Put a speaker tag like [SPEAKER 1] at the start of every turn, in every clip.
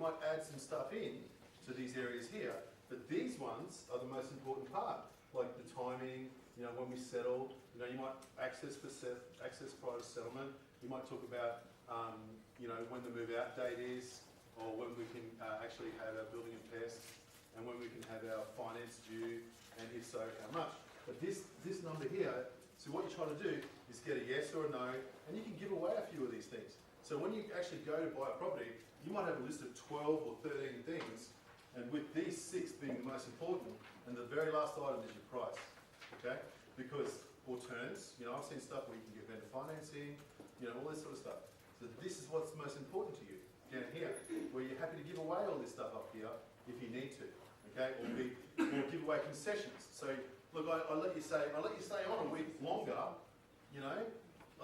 [SPEAKER 1] might add some stuff in to these areas here, but these ones are the most important part, like the timing, when we settle, you might access prior to settlement, you might talk about, when the move out date is, or when we can actually have our building and pest, and when we can have our finance due, and if so, how much. But this number here, so what you're trying to do is get a yes or a no, and you can give away a few of these things. So when you actually go to buy a property, you might have a list of 12 or 13 things, and with these 6 being the most important, and the very last item is your price, okay? Because, or terms, I've seen stuff where you can get vendor financing, all this sort of stuff. So this is what's most important to you, down here, where you're happy to give away all this stuff up here if you need to, okay? Or give away concessions. So, look, I'll let you stay on a week longer, I'll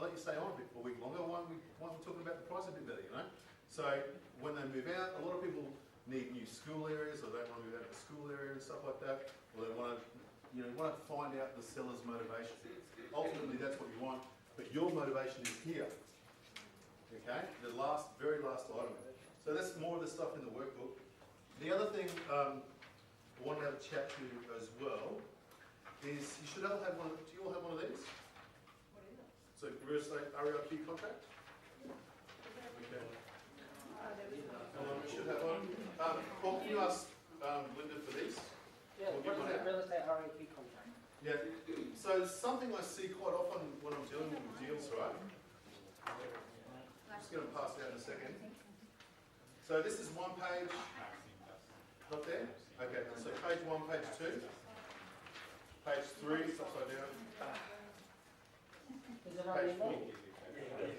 [SPEAKER 1] let you stay on a week longer while we're talking about the price a bit better, So when they move out, a lot of people need new school areas, or they want to move out of the school area and stuff like that, or they want to find out the seller's motivation. Ultimately, that's what you want, but your motivation is here. Okay, the very last item. So that's more of the stuff in the workbook. The other thing I want to have a chat to as well is you should all have one. Do you all have one of these?
[SPEAKER 2] What is it?
[SPEAKER 1] So real estate REIQ contract. Okay. You should have one. Paul, can you ask Linda for these?
[SPEAKER 3] Yeah,
[SPEAKER 1] We'll
[SPEAKER 3] what is a real estate REP contract?
[SPEAKER 1] Yeah. So it's something I see quite often when I'm dealing with deals, right? I'm just going to pass it out in a second. So this is one page. Not there? Okay. So page 1, page 2. Page 3, it's upside down.
[SPEAKER 3] Is it already
[SPEAKER 1] Page 4.
[SPEAKER 3] there?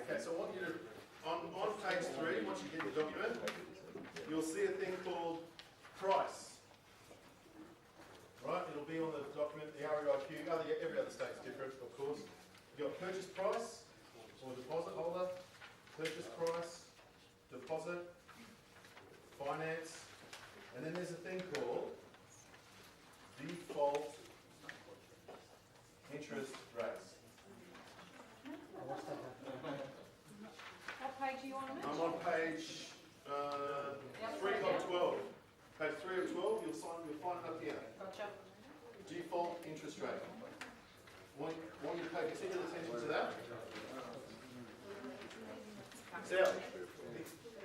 [SPEAKER 1] Okay, so I want you to, on page 3, once you get your document, you'll see a thing called price. Right, it'll be on the document, the REIQ, every other state's different, of course. You've got purchase price, or deposit holder, purchase price, deposit, finance, and then there's a thing called default interest rates.
[SPEAKER 2] What page are you on?
[SPEAKER 1] I'm on page 3 of 12. Page 3 of 12, you'll find it up here.
[SPEAKER 2] Gotcha.
[SPEAKER 1] Default interest rate. Want you to pay particular attention to that? So,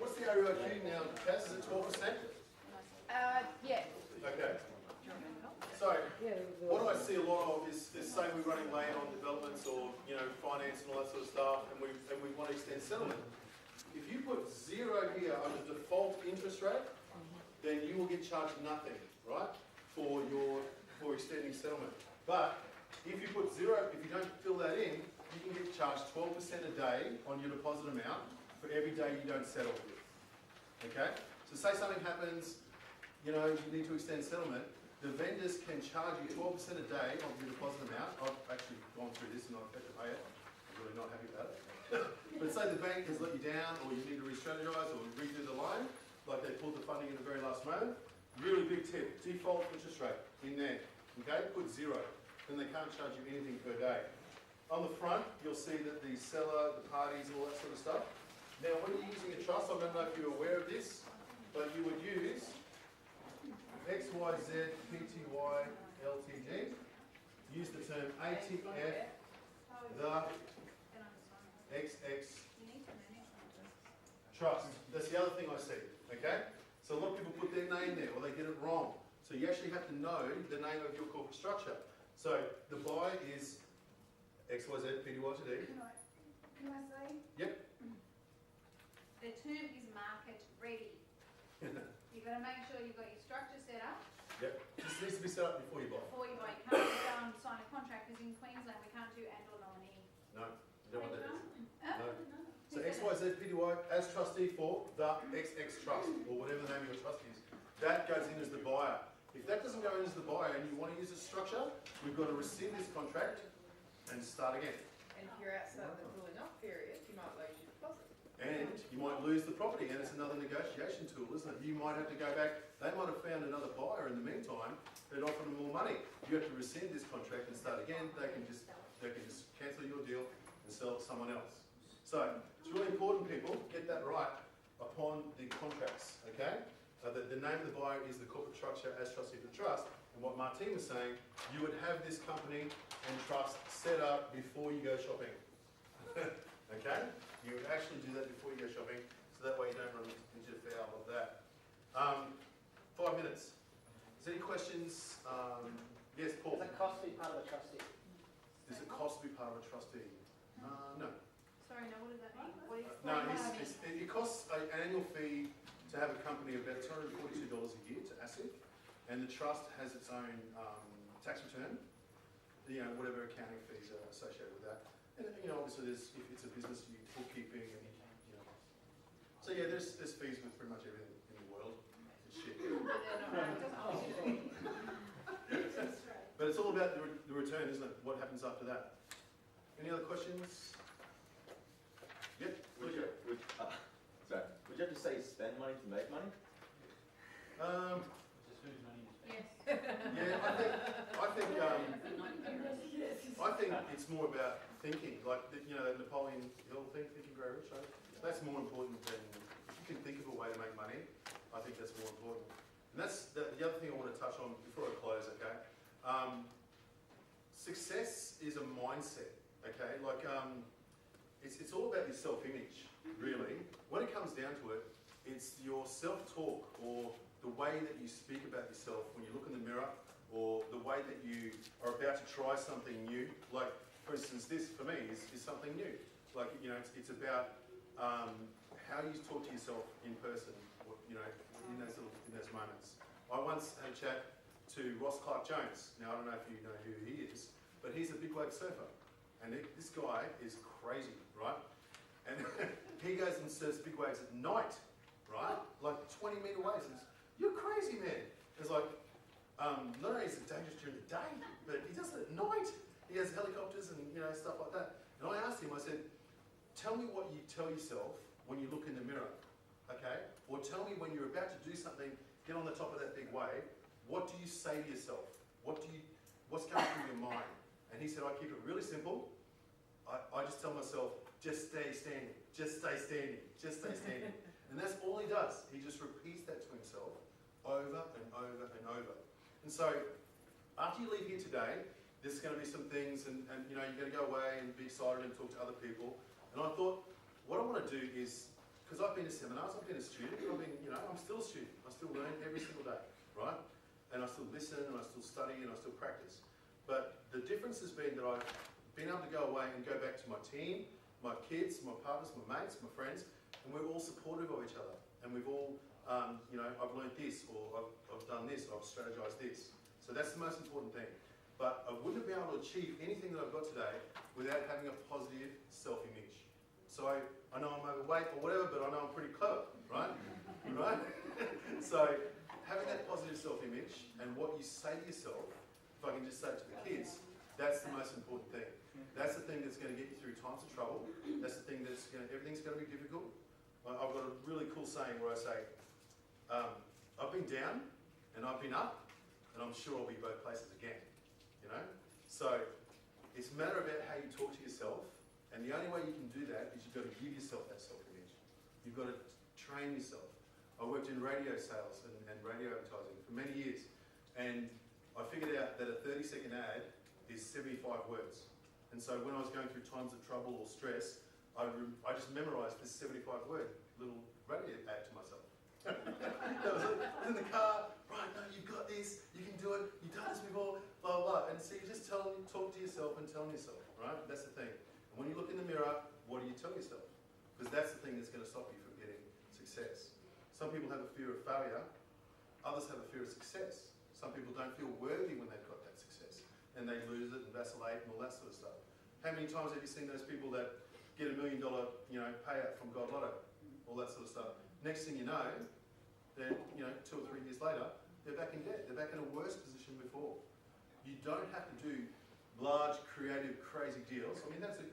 [SPEAKER 1] what's the REIQ now, Cass? Is it 12%?
[SPEAKER 2] Yeah.
[SPEAKER 1] Okay. So, what I see a lot of is say we're running late on developments or finance and all that sort of stuff, and we want to extend settlement. If you put 0 here on the default interest rate, then you will get charged nothing, right, for extending settlement. But if you put 0, if you don't fill that in, you can get charged 12% a day on your deposit amount for every day you don't settle with. Okay? So say something happens, you need to extend settlement, the vendors can charge you 12% a day of your deposit amount. I've actually gone through this and I've had to pay it. I'm really not happy about it. But say the bank has let you down, or you need to re-strategize or redo the loan, like they pulled the funding in the very last moment. Really big tip, default interest rate in there. Okay, put 0. Then they can't charge you anything per day. On the front, you'll see that the seller, the parties, all that sort of stuff. Now, when you're using a trust, I don't know if you're aware of this, but you would use XYZ PTY LTD. Use the term ATF, the XX trust. That's the other thing I see. Okay? So a lot of people put their name there, or they get it wrong. So you actually have to know the name of your corporate structure. So the buy is XYZ PTY.
[SPEAKER 4] Can I say?
[SPEAKER 1] Yep.
[SPEAKER 4] The term is market ready. You've got to make sure you've got your structure set up
[SPEAKER 1] Yep. This needs to be set up before you buy.
[SPEAKER 4] before you buy. You can't just go and sign a contract, because in Queensland we can't do and or nominee.
[SPEAKER 1] No, you don't want that.
[SPEAKER 4] No.
[SPEAKER 1] So XYZ PTY as trustee for the XX trust, or whatever the name of your trust is, that goes in as the buyer. If that doesn't go in as the buyer and you want to use a structure, we've got to rescind this contract and start again.
[SPEAKER 5] And if you're outside the cooling off period, you might lose your deposit.
[SPEAKER 1] And you might lose the property, and it's another negotiation tool, isn't it? You might have to go back. They might have found another buyer in the meantime that offered them more money. You have to rescind this contract and start again. They can just cancel your deal and sell it to someone else. So it's really important, people, get that right upon on the contracts, okay? The name of the buyer is the corporate structure as trustee for the trust. And what Martine was saying, you would have this company and trust set up before you go shopping. Okay? You would actually do that before you go shopping, so that way you don't run into foul of that. 5 minutes. Is there any questions? Yes, Paul.
[SPEAKER 3] Does it cost to be part of a trustee?
[SPEAKER 1] Does it cost to be part of a trustee? No.
[SPEAKER 2] Sorry, no, what does that mean? What is
[SPEAKER 1] No, it costs an annual fee to have a company of about $242 a year to ASIC, and the trust has its own tax return, whatever accounting fees are associated with that. And obviously there's, if it's a business, bookkeeping and, So yeah, there's fees with pretty much everything in the world. It's shit. But it's all about the return, isn't it? What happens after that? Any other questions? Yep.
[SPEAKER 6] Would you have to say spend money to make money?
[SPEAKER 2] Yes.
[SPEAKER 1] Yeah, I think it's more about thinking, like that Napoleon Hill thing, Think and Grow Rich. That's more important than if you can think of a way to make money. I think that's more important. And that's the other thing I want to touch on before I close. Okay, success is a mindset. Okay, like it's all about your self-image, really. When it comes down to it, it's your self-talk or the way that you speak about yourself when you look in the mirror, or the way that you are about to try something new. Like, for instance, this for me is something new. Like, it's about how you talk to yourself in person, in those moments. I once had a chat to Ross Clark-Jones. Now, I don't know if you know who he is, but he's a big wave surfer. And this guy is crazy, right? And he goes and surfs big waves at night, right? Like 20-meter waves. You're crazy, man. It's like, not only is it dangerous during the day, but he does it at night. He has helicopters and stuff like that. And I asked him, I said, tell me what you tell yourself when you look in the mirror, okay? Or tell me when you're about to do something, get on the top of that big wave, what do you say to yourself? What's going through your mind? And he said, I keep it really simple. I just tell myself, just stay standing, just stay standing, just stay standing. And that's all he does. He just repeats that to himself over and over and over. And so, after you leave here today, there's going to be some things, and you're going to go away and be excited and talk to other people. And I thought, what I want to do is, because I've been to seminars, I've been a student, I'm still a student. I still learn every single day, right? And I still listen, and I still study, and I still practice. But the difference has been that I've been able to go away and go back to my team, my kids, my partners, my mates, my friends, and we're all supportive of each other. And we've all, I've learned this, or I've done this, or I've strategized this. So that's the most important thing. But I wouldn't have been able to achieve anything that I've got today without having a positive self-image. So I know I'm overweight or whatever, but I know I'm pretty clever, right? Right? So having that positive self-image and what you say to yourself, if I can just say it to the kids, that's the most important thing. That's the thing that's going to get you through times of trouble. That's the thing everything's going to be difficult. I've got a really cool saying where I say, I've been down and I've been up, and I'm sure I'll be both places again. So it's a matter about how you talk to yourself, and the only way you can do that is you've got to give yourself that self-image. You've got to train yourself. I worked in radio sales and radio advertising for many years, and I figured out that a 30-second ad is 75 words. And so when I was going through times of trouble or stress, I just memorised this 75-word little radio ad to myself. I was in the car, right, no, you've got this, you can do it, you've done this before, blah, blah, blah. And so you just talk to yourself and telling yourself, right? That's the thing. And when you look in the mirror, what do you tell yourself? Because that's the thing that's going to stop you from getting success. Some people have a fear of failure, others have a fear of success. Some people don't feel worthy when they've got that success, and they lose it and vacillate and all that sort of stuff. How many times have you seen those people that get $1 million, payout from God Lotto, all that sort of stuff? Next thing you know, they're, 2 or 3 years later, they're back in debt. They're back in a worse position before. You don't have to do large, creative, crazy deals. I mean, that's a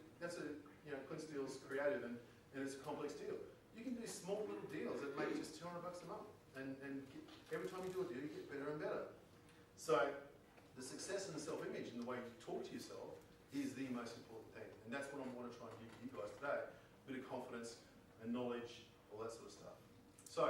[SPEAKER 1] Clint Steele's creative, and it's a complex deal. You can do small little deals that make just $200 a month, and every time you do a deal, you get better and better. So the success and the self-image and the way you talk to yourself is the most important thing, and that's what I want to try and give you guys today: a bit of confidence and knowledge, all that sort of stuff. So,